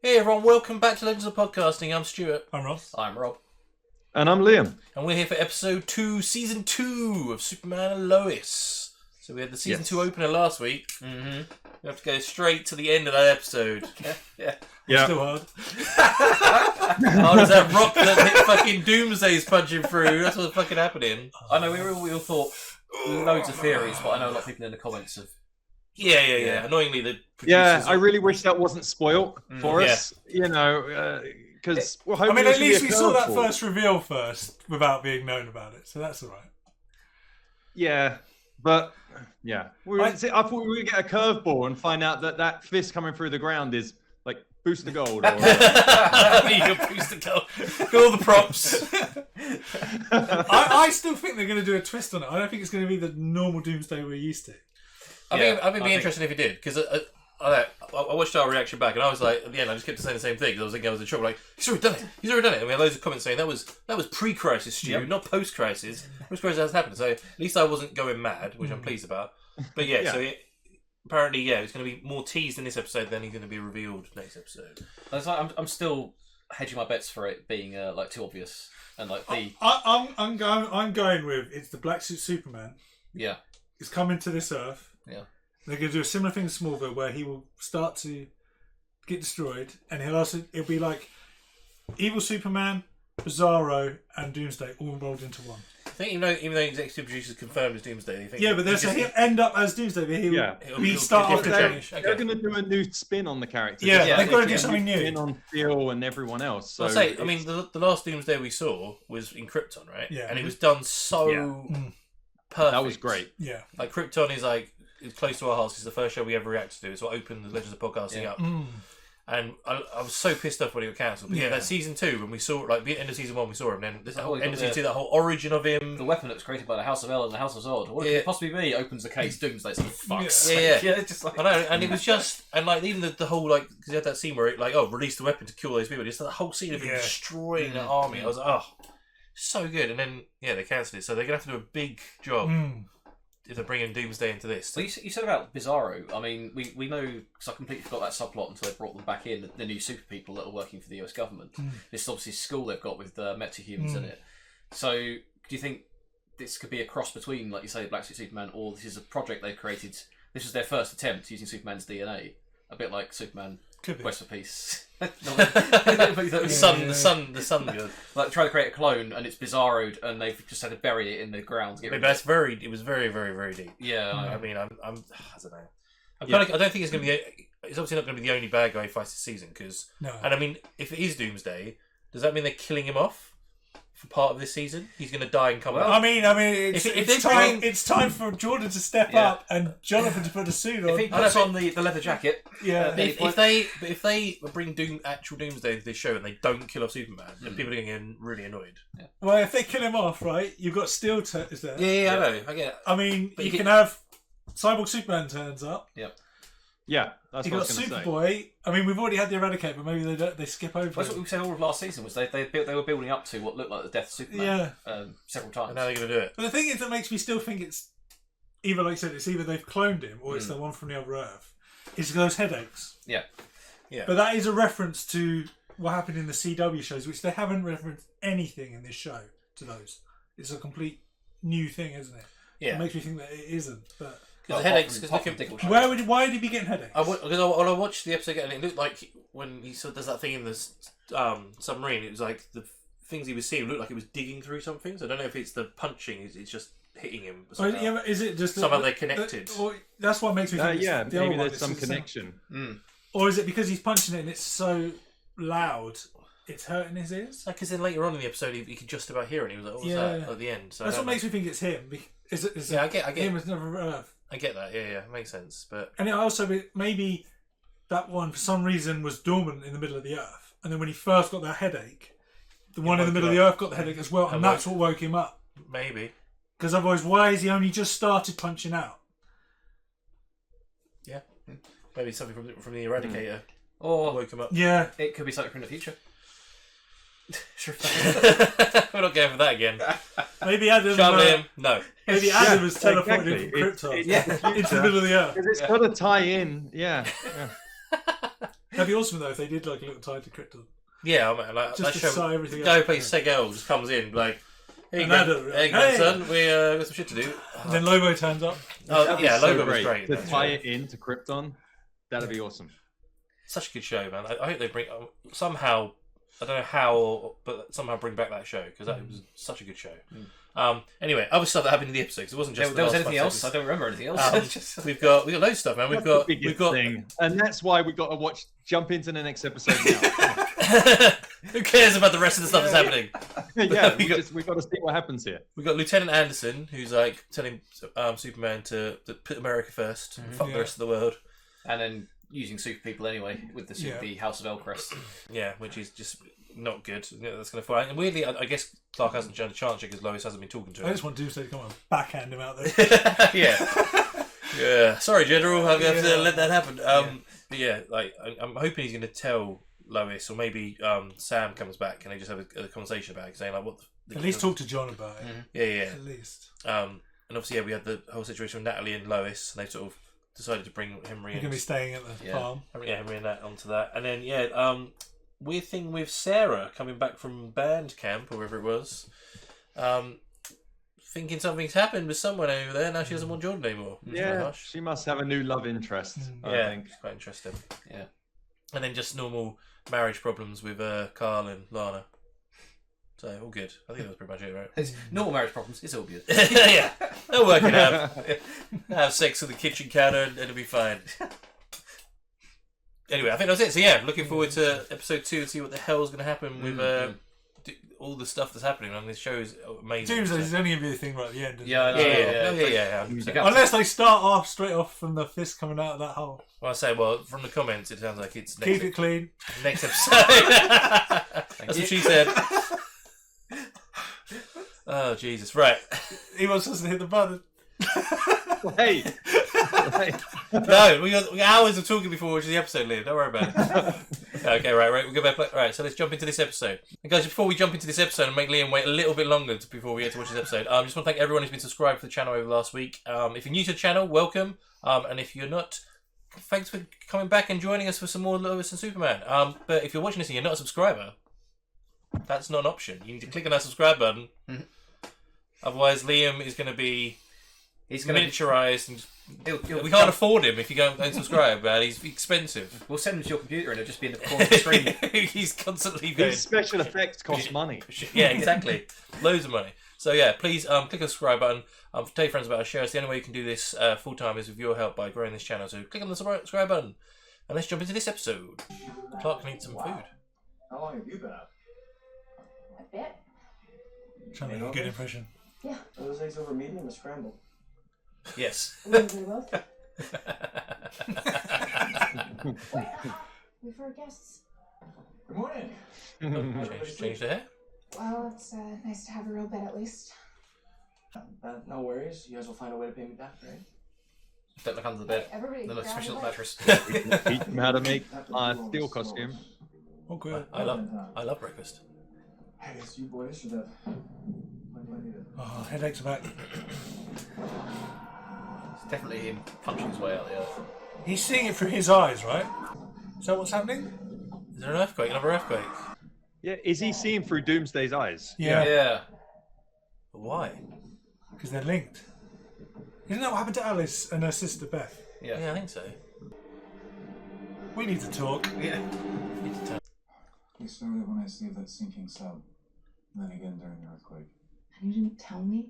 Hey everyone, welcome back to Legends of Podcasting. I'm Stuart. I'm Ross. I'm Rob. And I'm Liam. And we're here for episode 2, season 2 of Superman Lois. So we had the season 2 opener last week. Mm-hmm. We have to go straight to the end of that episode. Yeah. Still hard. How does that rock that hit fucking Doomsday's punching through? That's what's fucking happening. I know we all thought loads of theories, but I know a lot of people in the comments have. Yeah. Annoyingly, the producers... Yeah, I really wish that wasn't spoiled for Yeah. us. You know, because I mean, at least we saw that first reveal first without being known about it, so that's all right. Yeah, but yeah, I thought we would get a curveball and find out that that fist coming through the ground is like booster gold. Or... You can boost the goal. Got all the props. I still think they're going to do a twist on it. I don't think it's going to be the normal Doomsday we're used to. I think it'd be interesting if it did, because I watched our reaction back and I was like, at the end, I just kept saying the same thing because I was thinking I was in trouble. Like, he's already done it. And we had loads of comments saying that was pre-crisis, Stu, not post-crisis. Post-crisis hasn't happened, so at least I wasn't going mad, which I'm pleased about. But so apparently, it's going to be more teased in this episode than he's going to be revealed next episode. I'm still hedging my bets for it being like too obvious and like the. I'm going with it's the Black Suit Superman. Yeah. He's coming to this Earth. Yeah. They're going to do a similar thing to Smallville where he will start to get destroyed, and it'll be like evil Superman, Bizarro, and Doomsday all rolled into one. I think even though executive producers confirmed as Doomsday, they think he'll end up as Doomsday, but he'll start off the change. They're going to do a new spin on the characters. Yeah, they've got to do something new. Spin on Phil and everyone else. So I mean, the last Doomsday we saw was in Krypton, right? Yeah. And it was done so perfect. That was great. Yeah. Like Krypton is it's close to our hearts. It's the first show we ever reacted to. It's what opened the Legends of Podcasting up. And I was so pissed off when it got cancelled. But that season 2, when we saw like the end of season 1, we saw him. Then this whole end of season 2, that whole origin of him. The weapon that was created by the House of El and the House of Zod. What could it possibly be? Opens the case. Doomsday. It's like, fuck. Yeah. It's just like I know, and it was just like even the whole like because you had that scene where it release the weapon to kill those people. Just that whole scene of him destroying the army. I was like, so good. And then they cancelled it, so they're gonna have to do a big job. If they're bringing Doomsday into this. Well, you said about Bizarro. I mean, we know, because I completely forgot that subplot until they brought them back in, the new super people that are working for the US government. This is obviously a school they've got with metahumans in it. So, do you think this could be a cross between, like you say, Black Suit Superman, or this is a project they've created? This was their first attempt using Superman's DNA, a bit like Superman Quest for Peace. The sun good. Like try to create a clone and it's bizarroed and they've just had to bury it in the ground. It was very, very, very deep. Yeah. I mean, I don't know. I don't think it's going to be. It's obviously not going to be the only bad guy he fights this season. And I mean, if it is Doomsday, does that mean they're killing him off for part of this season? He's going to die and come back. I mean, it's time for Jordan to step up and Jonathan to put a suit on. If he puts on the leather jacket, if they bring actual Doomsday into this show and they don't kill off Superman, then people are going to get really annoyed. Yeah. Well, if they kill him off, right, you've got Steel is there. Yeah, I know. I get it. I mean, you can have Cyborg Superman turns up. Yep. Yeah, that's what I was going to say. Superboy. I mean, we've already had the Eradicator, but maybe they skip over. That's what we said all of last season. Was they were building up to what looked like the death of Superman. Several times. And now they're going to do it. But the thing is that makes me still think it's either, like I said, it's either they've cloned him or it's the one from the other Earth. It's those headaches. Yeah. But that is a reference to what happened in the CW shows, which they haven't referenced anything in this show to those. It's a complete new thing, isn't it? Yeah. It makes me think that it isn't, but. Because the headaches. Why would he be getting headaches? When I watched the episode, and it looked like when he sort of does that thing in the submarine, it was like the things he was seeing looked like it was digging through something. So I don't know if it's the punching; it's just hitting him. Is it just somehow they're connected? Or that's what makes me think. Maybe there's some connection. Or is it because he's punching it and it's so loud? It's hurting his ears. Because then later on in the episode, he could just about hear it. And he was like, "What was that?" At the end. So that's what makes me think it's him. I get him as Never Earth. I get that, yeah, makes sense. And it also maybe that one for some reason was dormant in the middle of the Earth, and then when he first got that headache, the one in the middle of the Earth got the headache as well, and that's what woke him up. Maybe because otherwise, why has he only just started punching out? Yeah, maybe something from the Eradicator or woke him up. Yeah, it could be something from the future. We're not going for that again. Maybe Adam. No. Maybe Adam was teleported from Krypton into the middle of the Earth. Because it's got to tie in. Yeah. That'd be awesome though if they did like a little tie to Krypton. Yeah, I mean, like Just that to show. tie everything Guy who up. plays Segel just comes in like, "Hey, And Adam, hey, hey." grandson, we got some shit to do." And then Lobo turns up. Oh That'd be yeah, so Lobo was great. To That's tie right. it into Krypton, that'd be awesome. Such a good show, man. I hope they bring somehow. I don't know how, but somehow bring back that show because that was such a good show. Anyway, other stuff that happened in the episode. 'Cause it wasn't just There was the last anything 5 else? I seconds. don't remember anything else. We've got loads of stuff, man. That's the biggest got. thing, and that's why we got to jump into the next episode now. Who cares about the rest of the stuff that's happening? Yeah, We we've got to see what happens here. We got Lieutenant Anderson, who's like telling Superman to put America first, and fuck the rest of the world. And then using super people anyway with the House of Elcrest. Yeah, which is just not good. Yeah, that's going to fly. And weirdly, I guess Clark hasn't shown a chance yet because Lois hasn't been talking to I him. just want Doomsday to come and backhand him out there. Yeah. Sorry, General. I'm going to have to let that happen. But yeah, like I'm hoping he's going to tell Lois, or maybe Sam comes back and they just have a conversation about it, saying like, "What?" At least talk to John about it. Yeah. At least. And obviously, we had the whole situation with Natalie and Lois, and they sort of decided to bring Henry You're going to be staying at the farm. Henry and that onto that, and then weird thing with Sarah coming back from band camp or wherever it was, thinking something's happened with someone over there. Now she doesn't want Jordan anymore. Yeah, she must have a new love interest. I think. It's quite interesting. Yeah, and then just normal marriage problems with Carl and Lana. So all good. I think that was pretty much it, right? it's normal marriage problems. It's all good. Yeah, they'll work it out. Have sex with the kitchen counter and it'll be fine. Anyway, I think that's it. So yeah, looking forward to episode 2 and see what the hell's going to happen with all the stuff that's happening. I mean, this show is amazing. Doomsday's only going to be the thing right at the end. Isn't Yeah, it? Yeah. 100%. Unless they start off straight off from the fist coming out of that hole. Well, I say, from the comments, it sounds like it's Keep it clean. next episode. That's what she said. Oh Jesus! Right. He wants us to hit the button. Hey. No, we got hours of talking before watching the episode, Liam. Don't worry about it. Okay, right. We'll go back. Right, so let's jump into this episode. And guys, before we jump into this episode and make Liam wait a little bit longer before we get to watch this episode, I just want to thank everyone who's been subscribed for the channel over the last week. If you're new to the channel, welcome. And if you're not, thanks for coming back and joining us for some more Lois and Superman. But if you're watching this and you're not a subscriber, that's not an option. You need to click on that subscribe button. Mm-hmm. Otherwise, Liam is going to be miniaturized and we become- can't afford him if you don't subscribe, man. He's expensive. We'll send him to your computer and it'll just be in the corner of the screen. He's constantly going. These special effects cost money. Yeah, exactly. Loads of money. So yeah, please click the subscribe button. Tell your friends about our show. It's the only way you can do this full time is with your help by growing this channel. So click on the subscribe button and let's jump into this episode. Clark needs some food. How long have you been up? A bit. Trying to make a good impression. Yeah. Are those eggs over medium or scrambled? Yes. We both. We've heard guests. Good morning. Change the hair. Well, it's nice to have a real bed at least. No worries. You guys will find a way to pay me back, right? Don't look under the bed. Everybody, No, grab especially a the bed. mattress. Teach them how to make steel costume. Oh, good. I love breakfast. Hey, it's you boys should have. Oh, headaches are back. It's definitely him punching his way out the earth. He's seeing it through his eyes, right? Is that what's happening? Is there an earthquake? Another earthquake? Yeah, is he seeing through Doomsday's eyes? Yeah. Why? Because they're linked. Isn't that what happened to Alice and her sister Beth? Yeah, I think so. We need to talk. Yeah. We started when I saved that sinking sub. And then again during the earthquake. And you didn't tell me?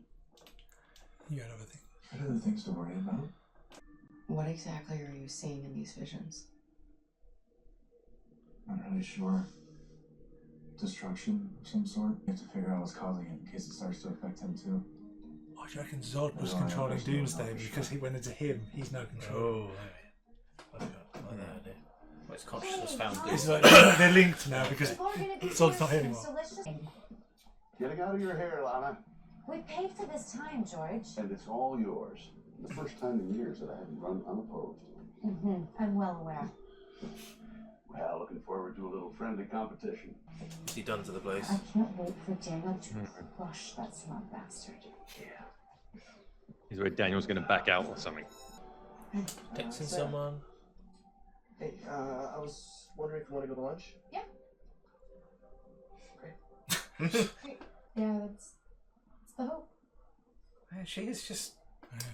You had other things. What are the things to worry about? What exactly are you seeing in these visions? Not really sure. Destruction of some sort. You have to figure out what's causing it in case it starts to affect him too. Oh, do you reckon Zod was controlling Doomsday because he went into him? He's no control. I like that idea. Well, it's consciousness found. It's like they're linked now because Zod's not here anymore. So let's just... Getting out of your hair, Lana. We paid for this time, George. And it's all yours. The first time in years that I haven't run unopposed. I'm well aware. Well, looking forward to a little friendly competition. What's he done to the place? I can't wait for Daniel to crush that smart bastard. Yeah. Is where Daniel's going to back out or something. Texting someone? Hey, I was wondering if you want to go to lunch? Yeah. Great. Yeah, that's the hope. Man, she is just.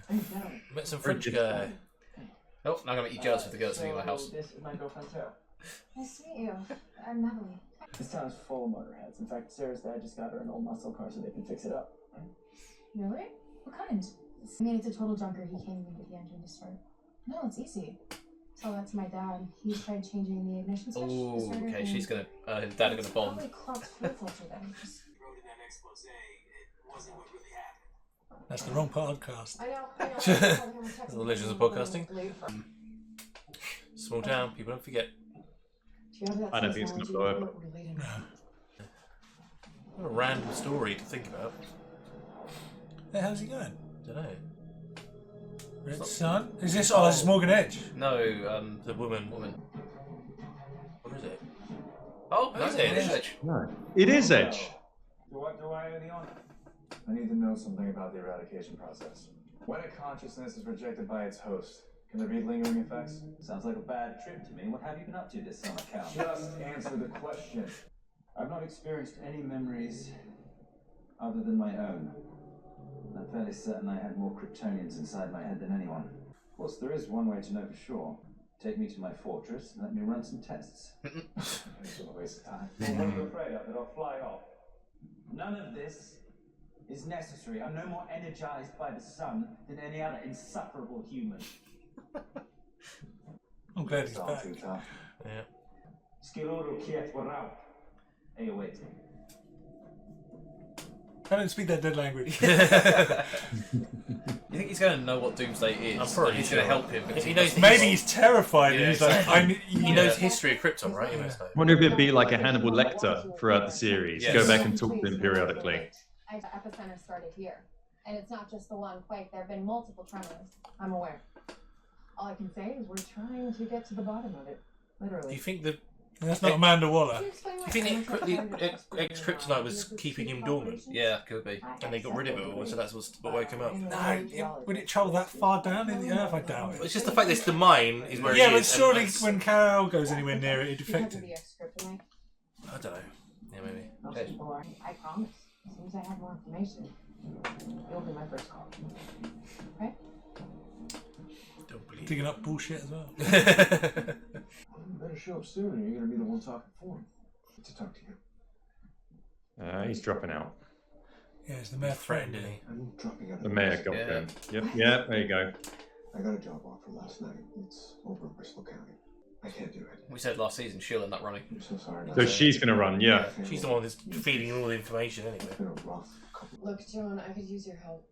Hey, Dad. Met some French guy. Oh, now I'm gonna make you jealous with the girls sitting in my house. This is my girlfriend, Sarah. Nice to meet you. I'm Natalie. This town is full of motorheads. In fact, Sarah's dad just got her an old muscle car so they can fix it up. Really? What kind? I mean, it's a total junker. He can't even get the engine to start. No, it's easy. Tell that to my dad. He's tried changing the ignition switch. Oh, the starter, okay. and She's gonna. Dad are gonna it's bond. probably clogged fuel filter then. Just... wrote in that expose, it wasn't what really happened. That's the wrong podcast. I know. The legends of podcasting. Small town, people don't forget. I don't think it's going to blow up. What a random story to think about. Hey, how's he going? Don't know. Red Sun? Is this? Oh, this is Morgan Edge. No, The woman. woman. What is it? Oh, that's it. It is Edge. No. It is Edge. Do I have the honor? I need to know something about the eradication process. When a consciousness is rejected by its host, can there be lingering effects? Sounds like a bad trip to me. What have you been up to this summer, Cal? Just answer the question. I've not experienced any memories other than my own. I'm fairly certain I had more Kryptonians inside my head than anyone. Of course, there is one way to know for sure. Take me to my fortress and let me run some tests. It's a waste of time. What are you afraid of? That I'll fly off? None of this is necessary. I'm no more energized by the sun than any other insufferable human. I'm glad he's It's all back. too tough. Yeah. Skiloro kiet warau. Are you waiting? I don't speak that dead language. You think he's going to know what Doomsday is? I'm pretty He's sure. going to help him. Because He knows Maybe he's terrified and Yeah, he's like, exactly. He knows yeah. history of Krypton, right? He knows that. I wonder if it'd be like a Hannibal Lecter throughout the series. Yes. Go back and talk to him periodically. Epicenter started here. And it's not just the one quake, there have been multiple tremors. I'm aware. All I can say is we're trying to get to the bottom of it. Do Literally. you think the That's not Amanda Waller. Do you think the ex-Kryptonite was keeping him dormant? Yeah, could be. And they got rid of it all, so that's what woke him up. No, would it travel that far down in the earth? I doubt it. It's just the fact that the mine is where Yeah, he but is. and surely that's- when Kal-El goes anywhere near it, it'd Because affect of him. the ex-kryptonite. I don't know. Yeah, maybe. Most people are. I promise. As soon as I have more information, you'll be my first call. Okay? Don't believe Digging up bullshit as well. You better show up soon, or you're going to be the one talking for him. Good to talk to you. He's dropping out. Yeah, it's the mayor threatened, threatening. didn't he? I'm dropping out. The mayor got him. Yep, yeah, there you go. I got a job offer last night. It's over in Bristol County. I can't do it. We said last season she'll end up running. I'm so sorry. So she's going to run, yeah. She's the one that's feeding all the information anyway. It's been a rough couple. Look, Joan, I could use your help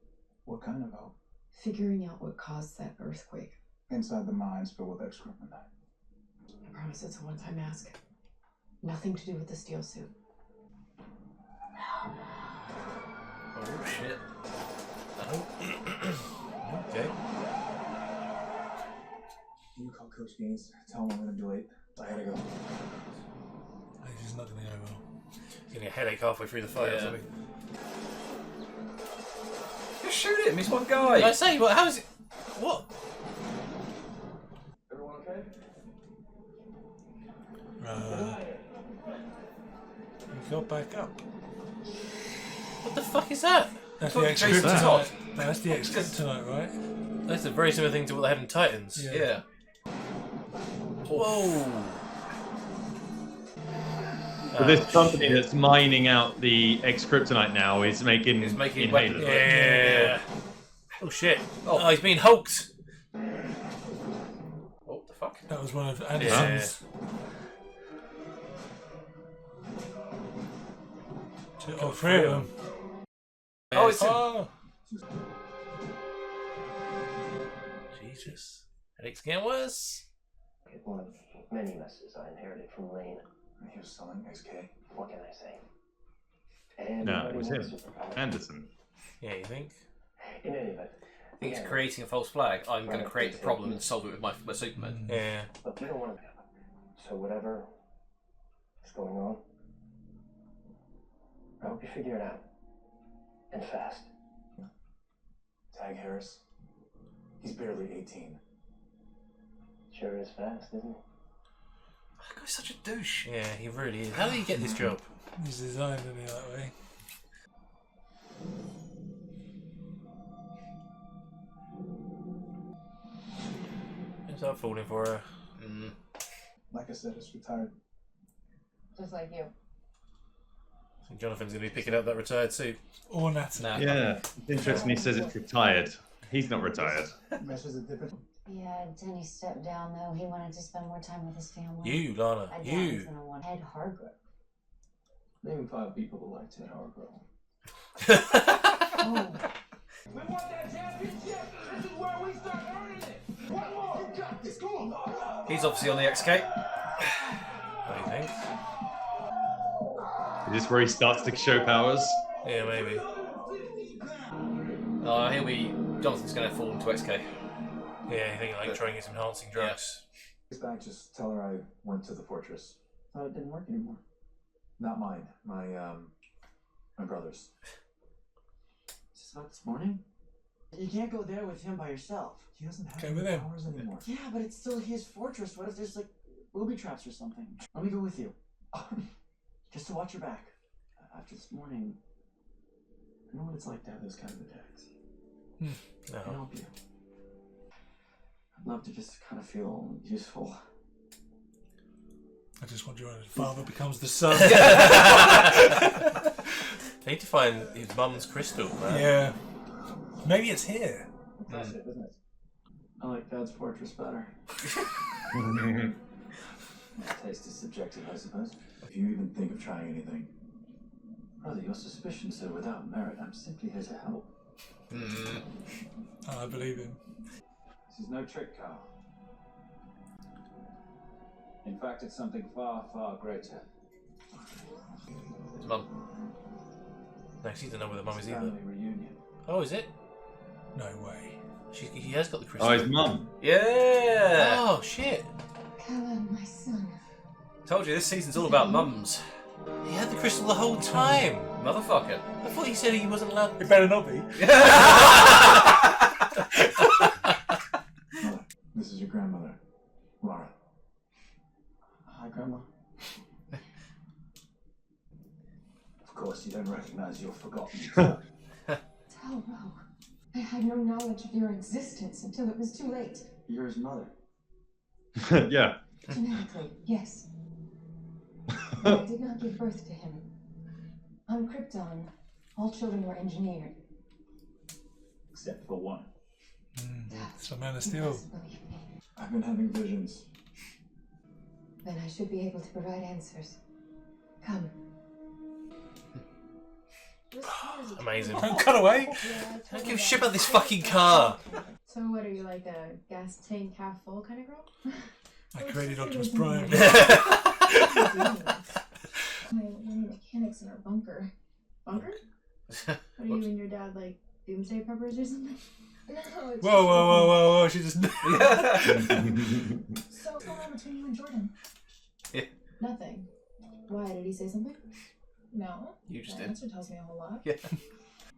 What kind of help? figuring out what caused that earthquake. Inside the mines filled with excrement. I promise it's a one-time ask. Nothing to do with the steel suit. Oh shit. Okay. You call Coach Gaines. Tell him I'm going to be late. I gotta go. This is not going to go well. He's getting a headache halfway through the fight or Yeah. something. Just shoot him. He's one Did I guy. say, well, how is it? What? Everyone okay? He got back up. What the fuck is that? That's the Look, Jason ex-kryptonite. Todd. No, that's the ex-kryptonite, right? That's a very similar thing to what they had in Titans. Yeah. Yeah. Whoa. But this company that's mining out the ex-kryptonite now is making, He's making inhalers. weapons. Yeah. Oh shit. Oh, he's being hulked. What the fuck? That was one of Anderson's. Oh, three of them. Oh, it's him. Oh, Jesus. Headache's getting worse. One of many messes I inherited from Lane. He was selling XK. What can I say? And No, it was him. Anderson. Yeah, you think? In any event, I think he's creating a false flag. I'm going to create the problem and solve it with my Superman. Yeah. Look, we don't want to. So whatever is going on, I hope you figure it out. And fast. Tag Harris. He's barely 18. Sure is fast, isn't it? That guy's such a douche. Yeah, he really is. How did he get this job? He's designed in that way. Is that falling for her? Like I said, it's retired. Just like you. I think Jonathan's going to be picking up that retired suit. Or Natalie. Nah, Yeah, it's interesting. He says it's retired. He's not retired. Meshes are different. Yeah, Denny stepped down though. He wanted to spend more time with his family. You, Lana. I doubt You. he's gonna want Ed Hargrove. Name 5 people who like Ted Hargrove. Oh, We want that championship. This is where we start earning it. One more. You got this. Come on. he's obviously on the XK. What do you think? Is this where he starts to show powers? Yeah, maybe. Here we. Jonathan's going to fall into XK. Yeah, you think like trying his enhancing drugs? Back, just tell her I went to the fortress. Thought it didn't work anymore. Not mine. My brother's. Just about this morning? You can't go there with him by yourself. He doesn't have Go any with him. powers anymore. Yeah, but it's still his fortress. What if there's like booby traps or something? Let me go with you. Just to watch your back. After this morning, I know what it's like to have those kind of attacks. I can No. help you. I'd love to just kind of feel useful. I just want your father becomes the son. They need to find his mum's crystal, man. Yeah. Maybe it's here. Impressive, isn't it? I like Dad's fortress better. Taste is subjective, I suppose. If you even think of trying anything, Brother, your suspicions are without merit. I'm simply here to help. I believe him. This is no trick, Carl. In fact, it's something far, far greater. His mum. No, she doesn't know where the mum is either. Family reunion. Oh, is it? No way. He has got the crystal. Oh, his mum. Yeah! Oh, shit. Kal-el, my son. Told you, this season's all about mums. He had the crystal the whole time. Motherfucker. I thought he said he wasn't allowed. It better not be. Mother, this is your grandmother, Laura. Hi, Grandma. Of course, you don't recognize your forgotten. Tell Ro. I had no knowledge of your existence until it was too late. You're his mother. Yeah. Genetically, yes. But I did not give birth to him. On Krypton, all children were engineered. Except for one. It's a Man of Steel. Believe me. I've been having visions. Then I should be able to provide answers. Come. Amazing. Cut away. I don't give a shit about this fucking car. So what are you, like a gas tank half full kind of girl? I created Optimus Prime. My mechanics in our bunker. Bunker? Are you and your dad like doomsday preppers or something? No, it's Whoa. She just. So what's going on between you and Jordan? Nothing. Why, did he say something? No. You just The did. answer tells me a whole lot. Yeah.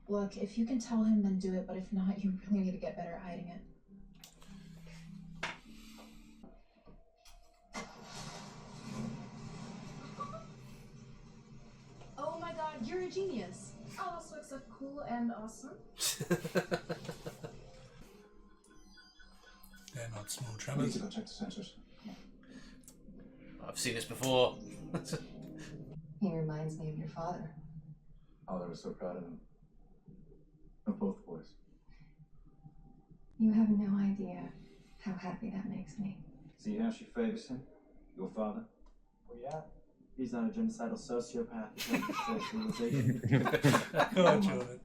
Look, if you can tell him, then do it. But if not, you really need to get better at hiding it. Oh my god, you're a genius. Oh, this looks like cool and awesome. They're not small I need tremors. to go check the sensors. I've seen this before. He reminds me of your father. Oh, I was so proud of him. Of both boys. You have no idea how happy that makes me. See how she favors him? Your father? Well, yeah. He's not a genocidal sociopath. He's not a civilization. Go on, Jordan.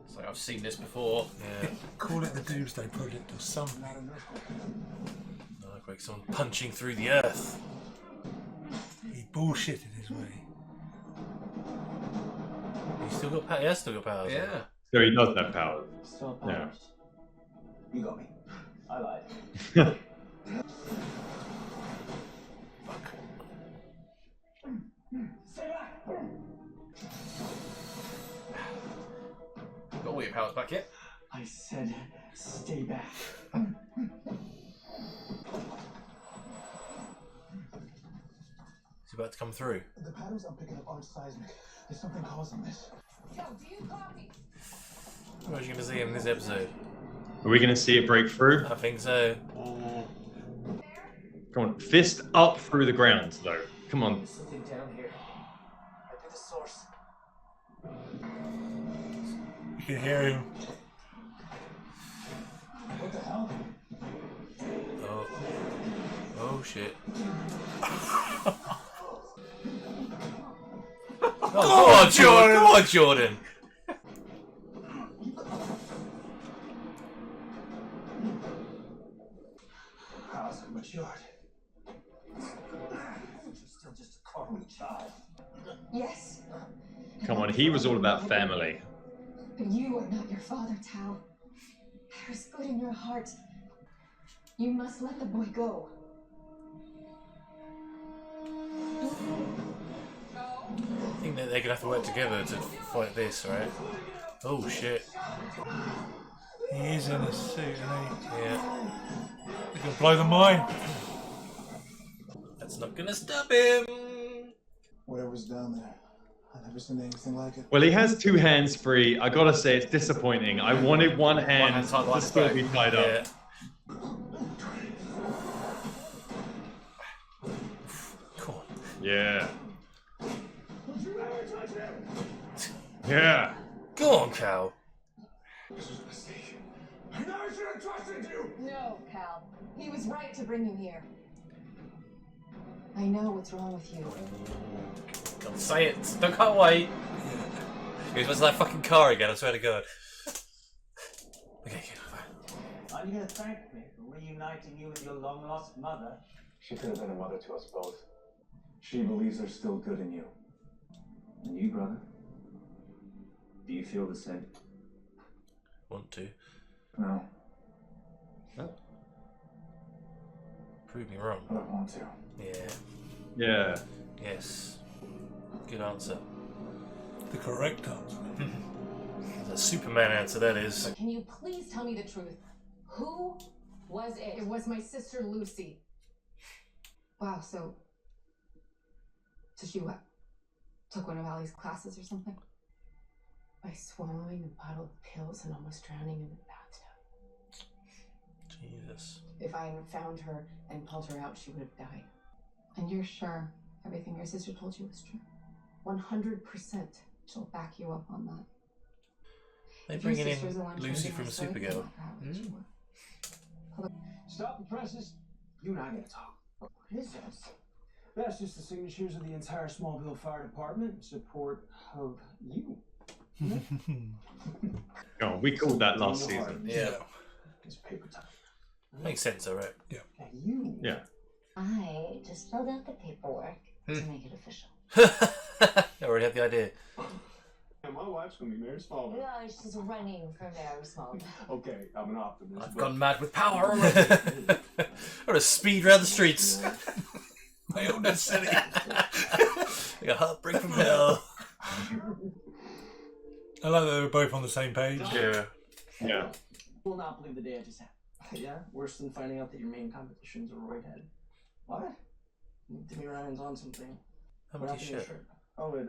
It's like I've seen this before. Yeah. Call it the Doomsday Project or something. Like someone punching through the earth. He bullshitted his way. He's still got he has still got powers. Yeah. So he does have powers. Still Yeah. powers. You got me. I lied. all your powers back yet. I said, stay back. He's about to come through. The patterns I'm picking up aren't seismic. There's something causing this. Yo, do you copy? What are you going to see in this episode? Are we going to see it break through? I think so. Come on, fist up through the ground, though. Come on. There's something down here. Might be the source. You can hear him. What the hell? Oh. Oh shit. Oh, go on, Jordan! Go on, Jordan! How's it matured? You're still just a coddling child. Yes. Come on, he was all about family. But you are not your father, Tal. There is good in your heart. You must let the boy go. I think that they're gonna have to work together to fight this, right? Oh shit. He is in a suit, isn't he? Yeah. He can blow the mine. That's not gonna stop him. Whatever's down there, I've never seen anything like it. Well, he has two hands free. I gotta say, it's disappointing. I wanted one hand hand's tied to like still back. be tied up. Yeah. Come on. Yeah. Yeah. Go on, Cal. This was a mistake. I never should have trusted you. No, Cal. He was right to bring you here. I know what's wrong with you. Don't say it. Don't can't wait. He was that fucking car again, I swear to God. Okay, fine. Are you going to thank me for reuniting you with your long-lost mother? She could have been a mother to us both. She believes there's still good in you. And you, brother? Do you feel the same? Want to. No, Prove me wrong. but I want to. Yeah. Yeah. Yes. Good answer. The correct answer. The Superman answer, that is. Can you please tell me the truth? Who was it? It was my sister Lucy. Wow, so she what? Took one of Allie's classes or something? By swallowing a bottle of pills and almost drowning in the bathtub. Jesus. If I hadn't found her and pulled her out, she would have died. And you're sure everything your sister told you was true? 100%. She'll back you up on that. They If your bringing sister's the in one Lucy changing from her story, Supergirl. then how would you work? Stop the presses. You and I gotta talk. What is this? That's just the signatures of the entire Smallville Fire Department in support of you. Oh, we called that last season. Yeah. It's paper time. Makes sense, alright. Yeah. And you. Yeah. I just filled out the paperwork to make it official. I already had the idea. And my wife's gonna be Mary Smallville. No, she's running for Mary Smallville. Okay, I'm an optimist. I've but- gone mad with power already. I'm gonna speed around the streets. My own city. Like a heartbreak from hell. I like that they were both on the same page. Yeah. Yeah. Will not believe the day I just had. Yeah, worse than finding out that your main competition's a roid head. What? Timmy Ryan's on something. How What much happened to your shit? shirt? Oh, it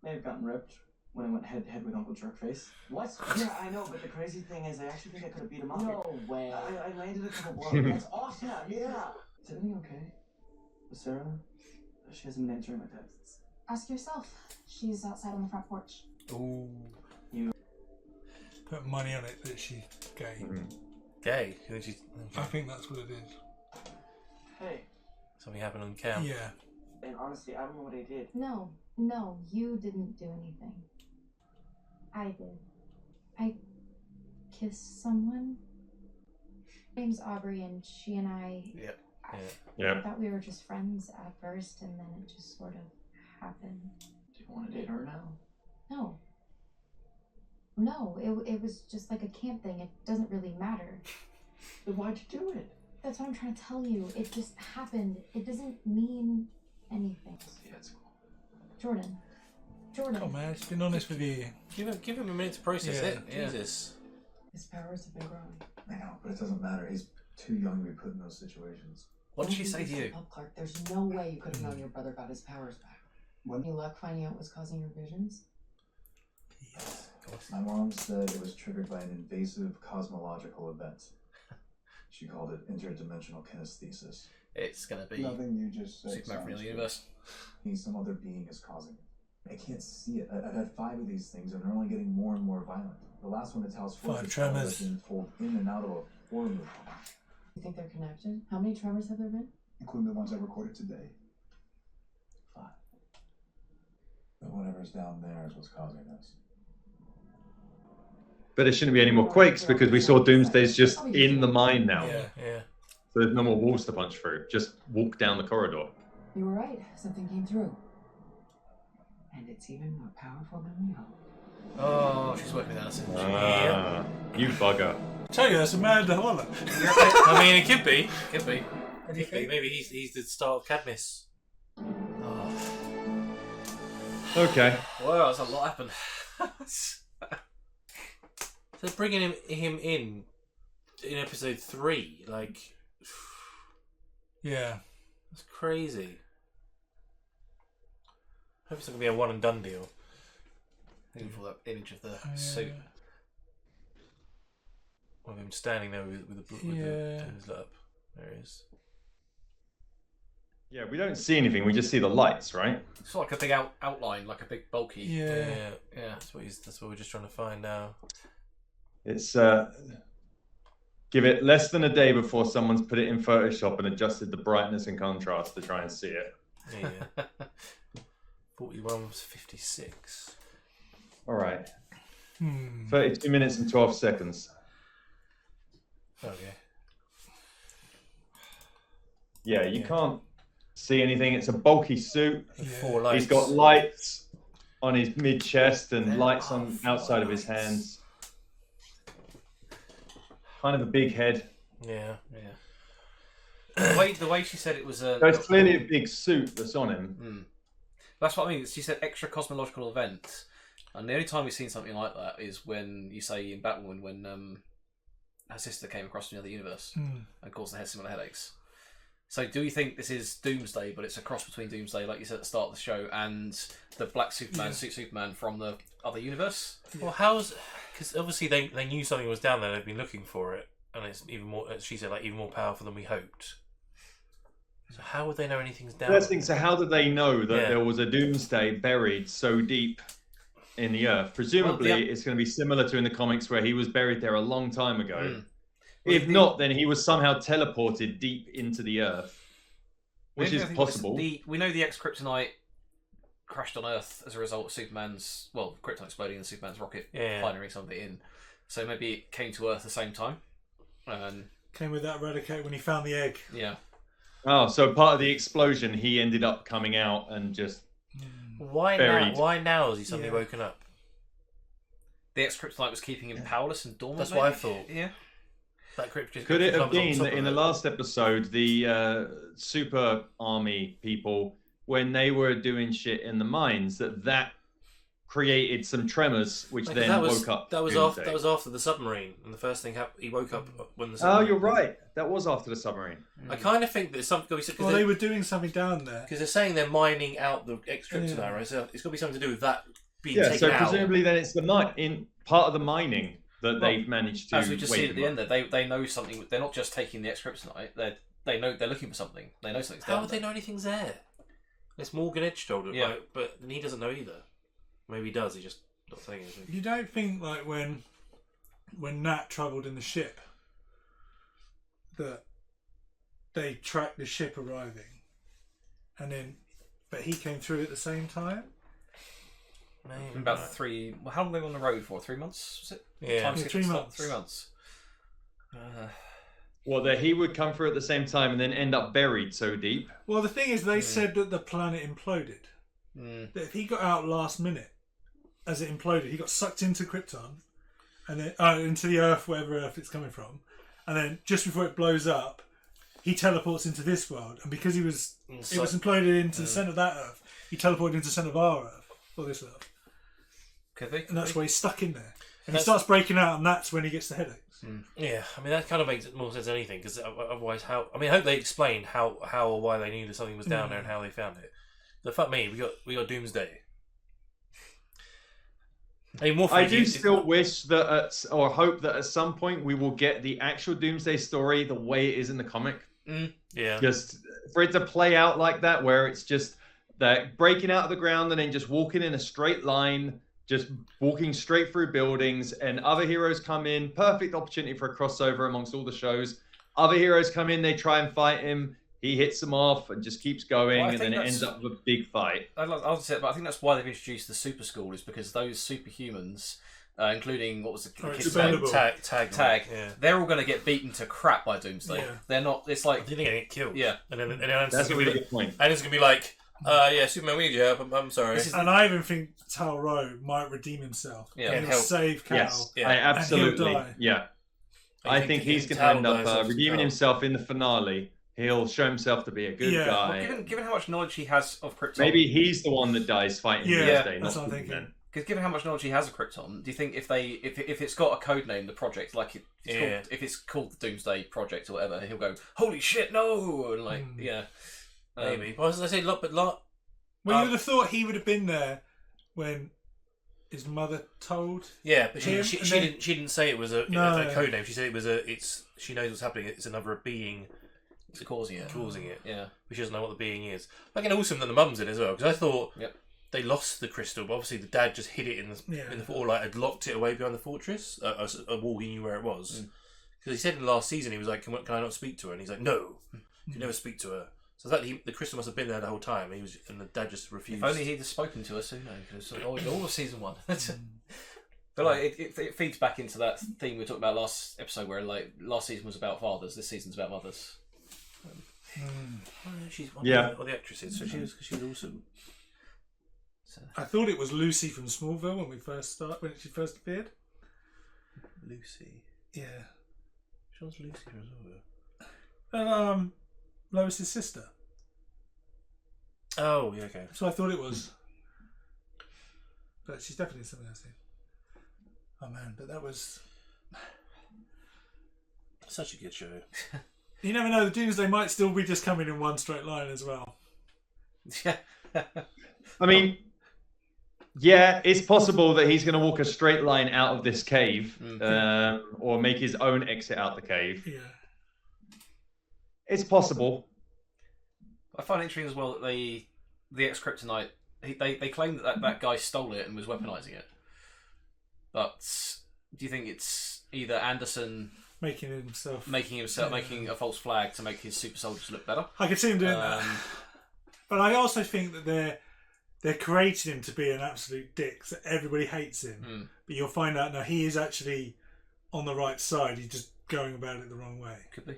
may have gotten ripped when I went head to head with Uncle Jerkface. What? Yeah, I know, but the crazy thing is, I actually think I could have beat him up. No way. I landed a couple blows. That's awesome. Yeah. Is everything okay? With Sarah? She hasn't been answering my texts. Ask yourself. She's outside on the front porch. Ooh. Put money on it that she's gay. Gay? Who did you... I think that's what it is. Hey. Something happened on camp. Yeah. And honestly, I don't know what I did. No, you didn't do anything. I did. I kissed someone. My name's Aubrey, and she and I. Yep. Yeah. I thought we were just friends at first, and then it just sort of happened. Do you want to date her now? No, it was just like a camp thing. It doesn't really matter. Then why'd you do it? That's what I'm trying to tell you. It just happened. It doesn't mean anything. Yeah, it's cool. Jordan, Jordan. Come on, man. It's been honest with you. Give him a minute to process Yeah. it. Jesus. His powers have been growing. I know, but it doesn't matter. He's too young to be put in those situations. What did she say to you? Up, Clark. There's no way you could have known your brother got his powers back. Any luck finding out what was causing your visions? My mom said it was triggered by an invasive cosmological event. She called it interdimensional kinesthesis. It's gonna be Nothing you just said Superman from the sounds universe. true. Some other being is causing it. I can't see it. I've had 5 of these things, and they're only getting more and more violent. The last one, the Taos Force, tremors. been pulled in and out of a horror movie. You think they're connected? How many tremors have there been? Including the ones I recorded today. 5. But whatever's down there is what's causing this. But there shouldn't be any more quakes because we saw Doomsday's just in the mine now. Yeah. So there's no more walls to punch through. Just walk down the corridor. You were right. Something came through. And it's even more powerful than we hoped. Oh, she's working with Allison. You bugger. Tell you, that's a mad holler. I mean, it could be. Could be. Maybe he's the start of Cadmus. Okay. Wow, that's a lot happened. So bringing him in episode 3, like, Yeah. that's crazy. Hope it's not gonna be a one and done deal. Looking for that image of the suit. Of him standing there with the things lit up. There he is. Yeah, we don't see anything. We just see the lights, right? It's like a big outline, like a big bulky. Yeah. That's what we're just trying to find now. It's give it less than a day before someone's put it in Photoshop and adjusted the brightness and contrast to try and see it. Yeah. 41 was 56. All right. 32 minutes and 12 seconds. Okay. Yeah, you can't see anything. It's a bulky suit. 4 lights. He's got lights on his mid-chest and lights on outside of his hands. Kind of a big head. Yeah. The way she said it was a. So it's clearly a big suit that's on him. That's what I mean. She said extra cosmological event, and the only time we've seen something like that is when you say in Batwoman when her sister came across from the other universe and caused her similar headaches. So do you think this is Doomsday, but it's a cross between Doomsday, like you said at the start of the show, and the Black Superman, Suit Superman from the other universe? Well, because obviously they knew something was down there. They've been looking for it, and it's even more. She said, like, even more powerful than we hoped. So how would they know anything's down? First thing, so how did they know that there was a Doomsday buried so deep in the earth? Presumably, it's going to be similar to in the comics where he was buried there a long time ago. If not, then he was somehow teleported deep into the earth, which is possible. We know the ex-Kryptonite crashed on Earth as a result of Superman's, Kryptonite exploding and Superman's rocket firing something in. So maybe it came to Earth at the same time. Came with that Eradicate when he found the egg. Yeah. Oh, so part of the explosion, he ended up coming out and just buried. Why now has he suddenly woken up? The ex-Kryptonite was keeping him powerless and dormant. That's what I thought. Yeah. Could it have been that in the last episode, the super army people, when they were doing shit in the mines, that created some tremors, which then woke up. That was after the submarine, and the first thing happened, he woke up when the submarine. Oh, you're right. That was after the submarine. I kind of think that something. Well, they were doing something down there because they're saying they're mining out the ex-Kryptonite, right? So it's got to be something to do with that being taken out. So presumably then it's part of the mining that they've managed to. As we just see at the end, there they know something. They're not just taking the ex-Kryptonite. They know they're looking for something. They know something's How down would they know anything's there? It's Morgan Edge told it, right? But he doesn't know either. Maybe he does. He just not saying anything. You don't think like when Nat travelled in the ship that they tracked the ship arriving, but he came through at the same time. Maybe. About 3. Well, how long were they on the road for? 3 months? Was it? Yeah, 3 months. 3 months. That he would come through at the same time and then end up buried so deep. Well, the thing is, they said that the planet imploded. That if he got out last minute, as it imploded, he got sucked into Krypton, and then into the Earth, wherever Earth it's coming from, and then just before it blows up, he teleports into this world, and because it was imploded into the centre of that Earth, he teleported into the centre of our Earth. all this stuff. Could be. And that's why he's stuck in there. And he starts breaking out, and that's when he gets the headaches. Yeah, I mean that kind of makes more sense than anything, because otherwise, how? I mean, I hope they explain how or why they knew that something was down there and how they found it. But fuck me, we got Doomsday. I do still wish that, or hope that at some point we will get the actual Doomsday story the way it is in the comic. Yeah. Just for it to play out like that, where it's just that breaking out of the ground and then just walking in a straight line, just walking straight through buildings, and other heroes come in. Perfect opportunity for a crossover amongst all the shows. Other heroes come in, they try and fight him. He hits them off and just keeps going, and then it ends up with a big fight. I'll say it, but I think that's why they've introduced the Super School, is because those superhumans, including what was the kid's name? Tag. Yeah. They're all going to get beaten to crap by Doomsday. Yeah. They're not. It's like they're going to get killed. Yeah, and then that's a really good point. And it's going to be like, yeah, Superman, we need your help. I'm sorry. And I even think Tal Rowe might redeem himself. Yeah, and he'll save Kal. Yes, I absolutely. Yeah, I think he's going to end up redeeming himself in the finale. He'll show himself to be a good guy. Well, given how much knowledge he has of Krypton, maybe he's the one that dies fighting Doomsday. That's what I'm thinking. Because given how much knowledge he has of Krypton, do you think if it's got a code name, the project, like if it's called the Doomsday Project or whatever, he'll go, "Holy shit, no!" And like, maybe. But as I say, Well, you would have thought he would have been there when his mother told. Yeah, but she then... didn't say it was a code name. She said it was she knows what's happening. It's another being. It's causing it. Yeah. But she doesn't know what the being is. Again, awesome that the mum's in as well, because I thought they lost the crystal, but obviously the dad just hid it in the or like had locked it away behind the fortress, a wall he knew where it was. Because he said in the last season he was like, "Can I not speak to her?" And he's like, "No, you never speak to her." So that the crystal must have been there the whole time. And the dad just refused. If only he'd have spoken to her sooner. All of season one. But like it feeds back into that theme we were talking about last episode, where like last season was about fathers, this season's about mothers. She's one of the actresses, so she was awesome. So. I thought it was Lucy from Smallville when she first appeared. Lucy. Yeah. Which one's Lucy from Smallville? Lois's sister. Oh, yeah, okay. So I thought it was. But she's definitely something I've seen. Oh man, but that was such a good show. You never know, the Doomsday might still be just coming in one straight line as well. Yeah. I mean, yeah, it's possible that he's going to walk a straight line out of this cave, or make his own exit out the cave. Yeah. It's possible. I find it interesting as well that the ex-Kryptonite, they claim that guy stole it and was weaponizing it. But do you think it's either Anderson making a false flag to make his super soldiers look better? I could see him doing that. But I also think that they're creating him to be an absolute dick, so everybody hates him. But you'll find out now he is actually on the right side. He's just going about it the wrong way. Could be.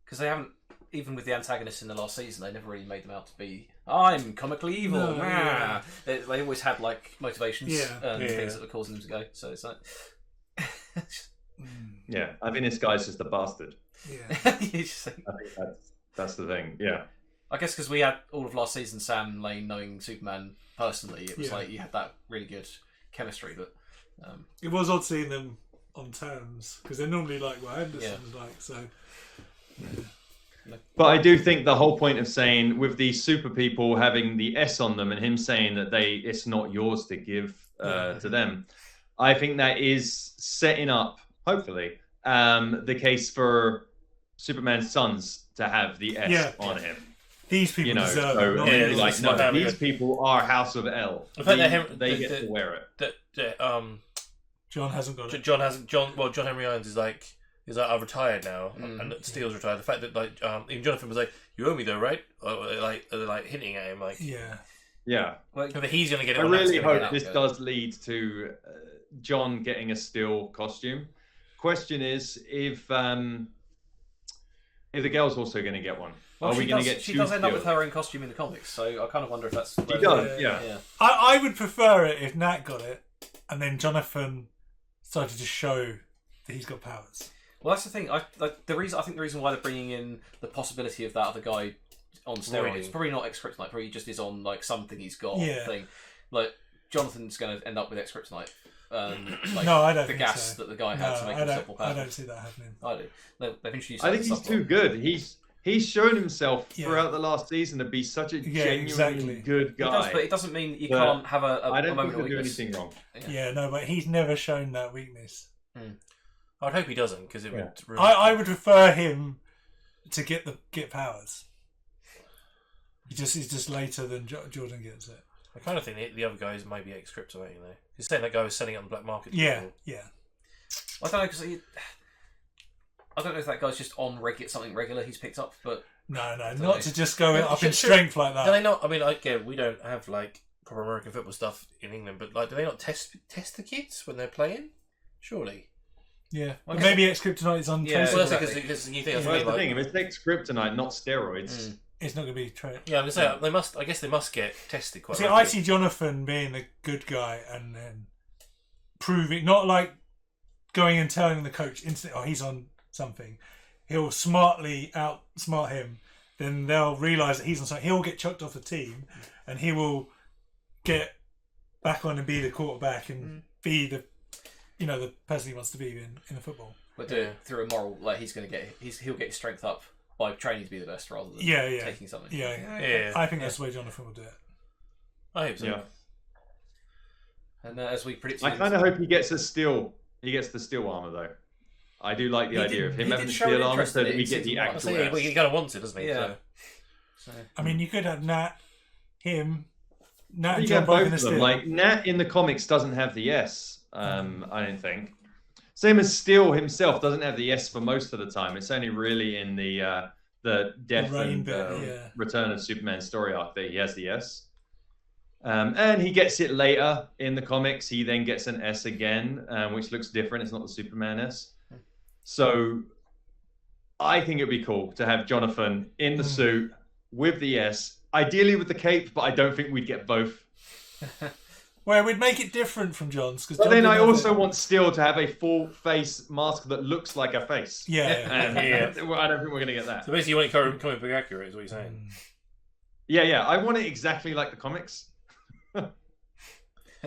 Because they haven't, even with the antagonists in the last season, they never really made them out to be, I'm comically evil. No, yeah. They always had like motivations and things that were causing them to go. So it's like... Yeah, I think this guy's just a bastard. Yeah. I think that's the thing. Yeah. I guess because we had all of last season Sam Lane knowing Superman personally, it was like you had that really good chemistry. But it was odd seeing them on terms because they're normally like what Anderson's like. So. Yeah. But I do think the whole point of saying with these super people having the S on them and him saying that it's not yours to give to them, I think that is setting up, hopefully, the case for Superman's sons to have the S on him. These people deserve it. These people are House of L. They get to wear it. John hasn't got it. John Henry Irons is like, I've retired now, and Steele's retired. The fact that even Jonathan was like, "You owe me though, right?" Like hinting at him, like yeah. Well, but he's going to get it. I really hope this does lead to John getting a Steel costume. Question is if the girl's also going to get one. Well, are we going to get? She does end up with her own costume in the comics, so I kind of wonder if that's. She does, yeah. I would prefer it if Nat got it, and then Jonathan started to show that he's got powers. Well, that's the thing. I think the reason why they're bringing in the possibility of that other guy on steroids. Really? Probably not ex-kryptonite. Probably just is on like something he's got. Yeah. Thing. Like Jonathan's going to end up with ex-kryptonite. Like No, I don't the think gas so. that the guy had to make himself more I powerful. don't see that happening. I do. They've introduced. I think he's too good. He's shown himself Yeah. throughout the last season to be such a genuinely exactly. good He guy. does, but it doesn't mean you But can't have a I don't moment think of he'll do weakness. anything wrong. Yeah, no, but he's never shown that weakness. I'd hope he doesn't, because it Yeah. would. I would prefer him to get powers. He's just later than Jordan gets it. I kind of think the other guys might be ex-kryptonite, you know. He's saying that guy was selling it on the black market. to Yeah, people. yeah. I don't know because I don't know if that guy's just on something regular he's picked up, but No, know. not to just go up in Should- strength like that. Do they not? I mean, again, we don't have like proper American football stuff in England, but like, do they not test the kids when they're playing? Surely. Yeah, Well, but maybe ex-kryptonite is untraceable. Yeah, Well, that's exactly. because you think that's Well, that's the like, thing. If it's ex-kryptonite, not steroids. It's not going to be true. yeah, I'm just saying they must. I guess they must get tested quite. See, regularly. I see Jonathan being the good guy and then proving, not like going and telling the coach instantly, oh, he's on something. He'll smartly outsmart him. Then they'll realise that he's on something. He'll get chucked off the team, and he will get back on and be the quarterback and be the person he wants to be in the football. But through a moral, like he'll get his strength up by training to be the best rather than taking something. Yeah. I think that's the way Jonathan will do it. I hope so. Yeah. And as we predicted, I kind of hope he gets a steel. He gets the steel armor though. I do like the idea of him having the steel armor so that we get the actual. Well, he kind of wants it, doesn't he? Yeah. So. I mean, you could have Nat, him, Nat You and can John have both both in the of them. steel. Like Nat in the comics doesn't have the S. I don't think. Same as Steel himself doesn't have the S for most of the time. It's only really in the Death rain and bit, Return of Superman story arc that he has the S. And he gets it later in the comics. He then gets an S again, which looks different. It's not the Superman S. So I think it'd be cool to have Jonathan in the suit with the S, ideally with the cape, but I don't think we'd get both. Well, we'd make it different from John's. But then I also want Steel to have a full face mask that looks like a face. Yeah. And I don't think we're going to get that. So basically, you want it comic book accurate, is what you're saying? Yeah. I want it exactly like the comics.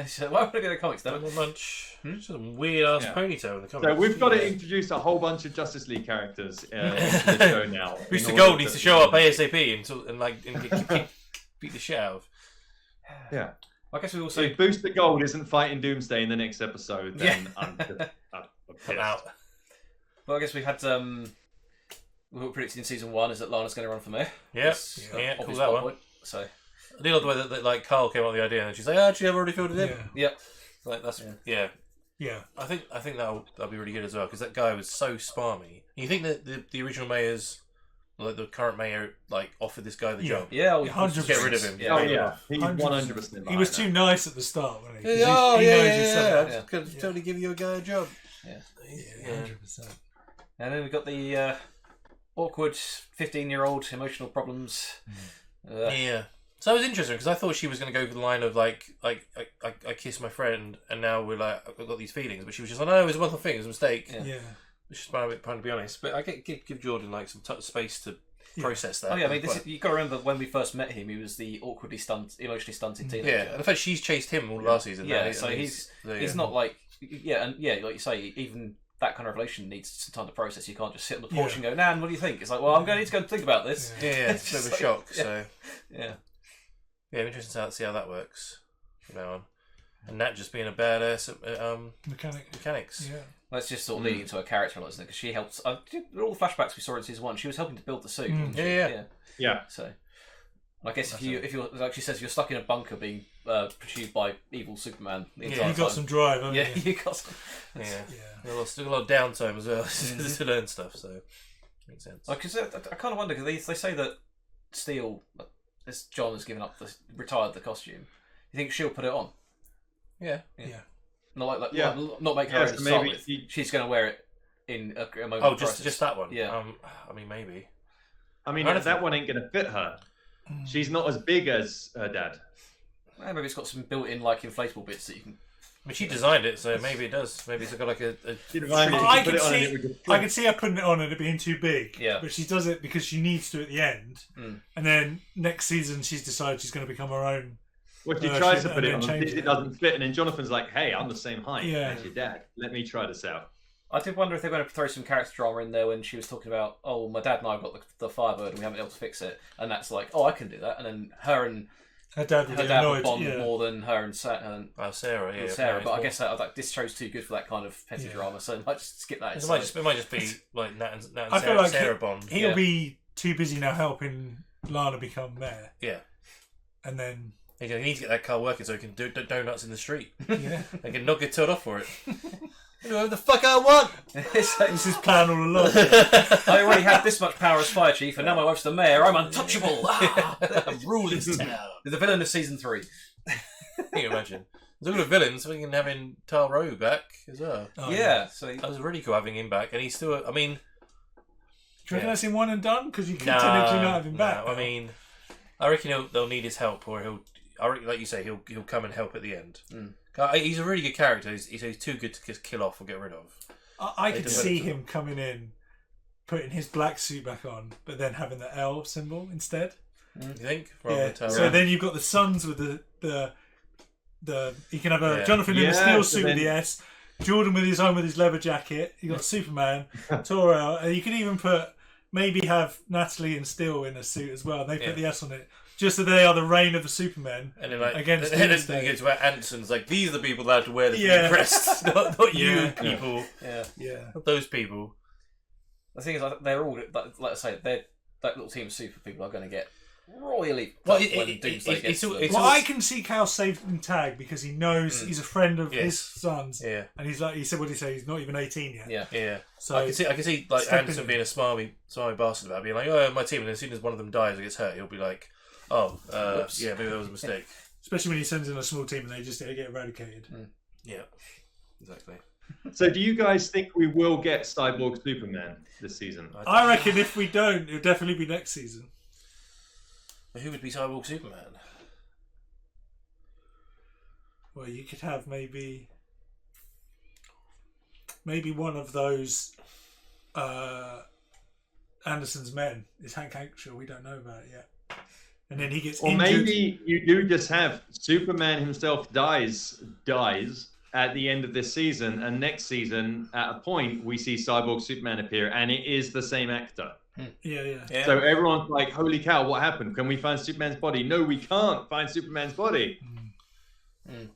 So why would it be the comics then? A bunch, some weird ass ponytail in the comics. So we've got to introduce a whole bunch of Justice League characters into the show now. Mr. Gold needs to show up ASAP and beat the shit out of. Yeah. I guess we also if Booster Gold isn't fighting Doomsday in the next episode, then I'm out. Well, I guess we've had we were predicting in season 1 is that Lana's going to run for mayor. Yeah, cool that one. So I do love the way that like Carl came up with the idea and she's like, actually, I've already filled it in. Yep. Like that's yeah. I think that'll be really good as well because that guy was so smarmy. You think that the original mayor's like the current mayor like offered this guy the job? Yeah, 100%. Get rid of him. He's 100%. He was too nice at the start, wasn't he? I could totally give you a guy a job. Yeah, 100%. And then we've got the awkward 15-year-old emotional problems. So it was interesting because I thought she was going to go for the line of like I kissed my friend and now we're like I've got these feelings, but she was just like, no, it was one thing, it was a mistake. Yeah. Which is trying to be honest, but I give Jordan like some space to process that. Oh yeah, I mean, you've got to remember when we first met him, he was the emotionally stunted teenager. Yeah, and in fact, she's chased him all last season. Yeah, so he's not like like you say, even that kind of relation needs some time to process. You can't just sit on the porch and go, Nan, what do you think? It's like, well, I'm going to need to go and think about this. Yeah, it's a bit of a shock. So yeah, interesting to see how that works from now on. And Nat just being a badass mechanics. Yeah. Well, it's just sort of leading to her character a lot, isn't it? Because she helped. All the flashbacks we saw in season 1, she was helping to build the suit. Yeah. So, I guess if you're like she says, you're stuck in a bunker being pursued by evil Superman. You got some drive, haven't you? You got some. Still a lot of downtime as well to learn stuff. So makes sense. Because I kind of wonder because they say that Steel, this John has given up retired the costume. You think she'll put it on? Yeah. Not not make her own to start with. She's going to wear it in a moment. Oh, of crisis. just that one. Yeah. I mean, maybe. I mean, that one ain't going to fit her. She's not as big as her dad. Maybe it's got some built-in like inflatable bits that you can mean, she designed it, so maybe it does. Maybe it's got like a I could see her putting it on and it being too big. Yeah. But she does it because she needs to at the end. And then next season she's decided she's going to become her own. Well, she tries to put it on, it doesn't fit, and then Jonathan's like, "Hey, I'm the same height as your dad. Let me try this out." I did wonder if they're going to throw some character drama in there when she was talking about, "Oh, my dad and I have got the Firebird and we haven't been able to fix it," and that's like, "Oh, I can do that," and then her dad would bond more than her and Sarah. Sarah, but I guess this show's too good for that kind of petty drama, so I might just skip that. It might just be like Nat and I feel like Sarah bond. He'll be too busy now helping Lana become mayor. Yeah. And then he needs to get that car working so he can do donuts in the street. Yeah. They can not get told off for it. You know what the fuck I want? This is plan all along. I already have this much power as fire chief, and now my wife's the mayor. I'm untouchable. I'm ruling this town. The villain of season 3. Can you imagine? Talking of villains, we can having Taro back as well. Oh, yeah, so that was really cool having him back, and he's still. I mean, do you reckon that's in one and done? Because you could technically not have him back. I mean, I reckon they'll need his help, or he'll. I reckon, like you say, he'll come and help at the end. He's a really good character. He's too good to just kill off or get rid of. I could see him coming in, putting his black suit back on, but then having the L symbol instead. You think? So then you've got the Suns with the you can have a Jonathan in the steel suit with the S, Jordan with his leather jacket. You got Superman, Toro, and you could even maybe have Natalie and Steel in a suit as well. They put the S on it. Just so they are the reign of the Supermen. And then, like, against then you go to where Anderson's like, these are the people that have to wear the blue crests, not you people. Yeah. Not those people. The thing is, they're all, like I say, that little team of super people are going to get royally when Doomsday gets to them. Well, I can see Cal saving Tag because he knows he's a friend of his sons. Yeah. And he's like, what did he say? He's not even 18 yet. Yeah. So I can see like Anderson being a smarmy bastard about it, being like, oh, my team, and as soon as one of them dies or gets hurt, he'll be like, yeah, maybe that was a mistake. Especially when he sends in a small team and they just get eradicated. Yeah, exactly. So do you guys think we will get Cyborg Superman this season? I reckon if we don't, it'll definitely be next season. But who would be Cyborg Superman? Well, you could have maybe one of those Anderson's men is Hank Hanshaw. We don't know about it yet. And then he gets or injured. Maybe you do just have Superman himself dies at the end of this season, and next season at a point we see Cyborg Superman appear, and it is the same actor. Yeah. So everyone's like, "Holy cow! What happened? Can we find Superman's body?" No, we can't find Superman's body.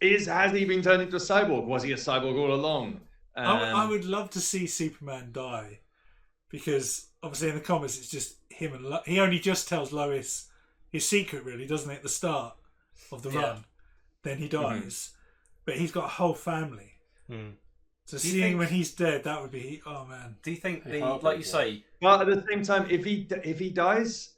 Has he been turned into a cyborg? Was he a cyborg all along? I would love to see Superman die, because obviously in the comics it's just him and he only just tells Lois his secret, really, doesn't it, at the start of the run. Then he dies. But he's got a whole family. So seeing when he's dead, that would be, oh man. Do you think, like you say... But at the same time, if he dies,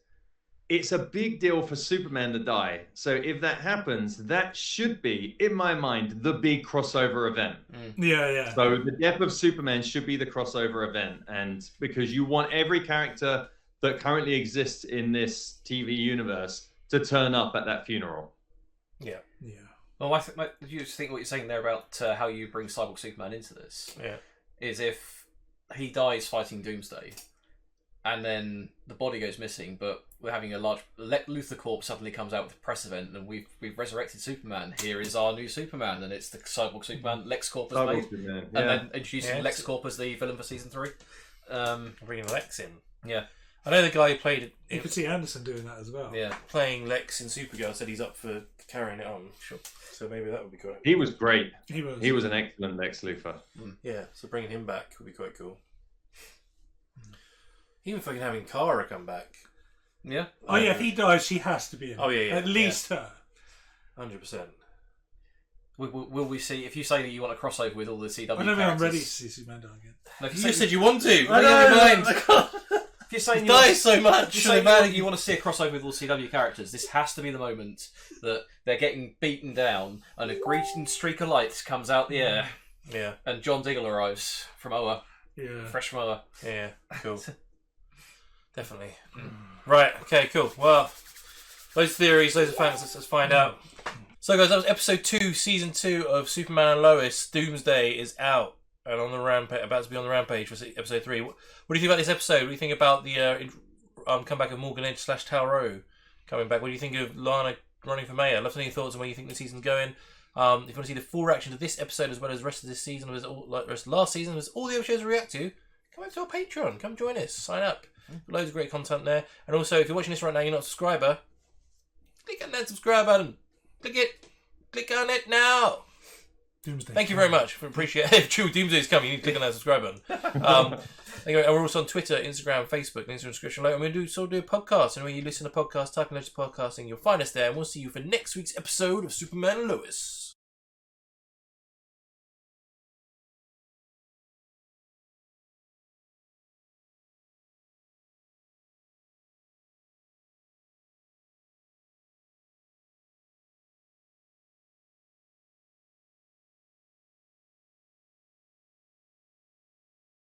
it's a big deal for Superman to die. So if that happens, that should be, in my mind, the big crossover event. Yeah. So the death of Superman should be the crossover event. And because you want every character that currently exists in this TV universe to turn up at that funeral. Yeah. Well, you just think what you're saying there about how you bring Cyborg Superman into this is if he dies fighting Doomsday, and then the body goes missing, but we're having a large Luthor Corp suddenly comes out with a press event, and we've resurrected Superman. Here is our new Superman, and it's the Cyborg Superman. Lex Corp as made, and then introducing Lex Corp as the villain for season 3. Bringing Lex in. Yeah. I know the guy who played it. You could see Anderson doing that as well. Yeah. Playing Lex in Supergirl said he's up for carrying it on. Sure. So maybe that would be cool. He was great. He was an excellent Lex Luthor. Yeah, so bringing him back would be quite cool. Even fucking having Kara come back. Yeah. Oh yeah, if he dies, she has to be in. Oh yeah. At least her. 100%. Will we see, if you say that you want a crossover with all the CW characters... I don't think I'm ready to see Superman die again. No, you said you want to. I know. If you're saying dies so much. If you're saying you want to see a crossover with all CW characters, this has to be the moment that they're getting beaten down and a green streak of lights comes out the air. Yeah. And John Diggle arrives from Oa. Yeah. Fresh from Oa. Yeah, cool. Definitely. Right, okay, cool. Well, loads of theories, loads of facts. Let's find out. So guys, that was episode 2, season 2 of Superman and Lois. Doomsday is out and on the rampage, about to be on the rampage for episode 3. What do you think about this episode? What do you think about the comeback of Morgan Edge / Talrow coming back? What do you think of Lana running for mayor? I'd love to know your thoughts on where you think the season's going. If you want to see the full reaction to this episode as well as the rest of this season, as all, like the rest of last season, as all the other shows we react to, come over to our Patreon. Come join us. Sign up. Loads of great content there. And also, if you're watching this right now, you're not a subscriber, click on that subscribe button. Click it. Click on it now. Doomsday. Thank you very much. Appreciate it. If true Doomsday is coming, you need to click on that subscribe button. Anyway, we're also on Twitter, Instagram, Facebook. Links in the description below. And we do a podcast. And when you listen to podcasts, type in Lois podcasting, you'll find us there. And we'll see you for next week's episode of Superman and Lois.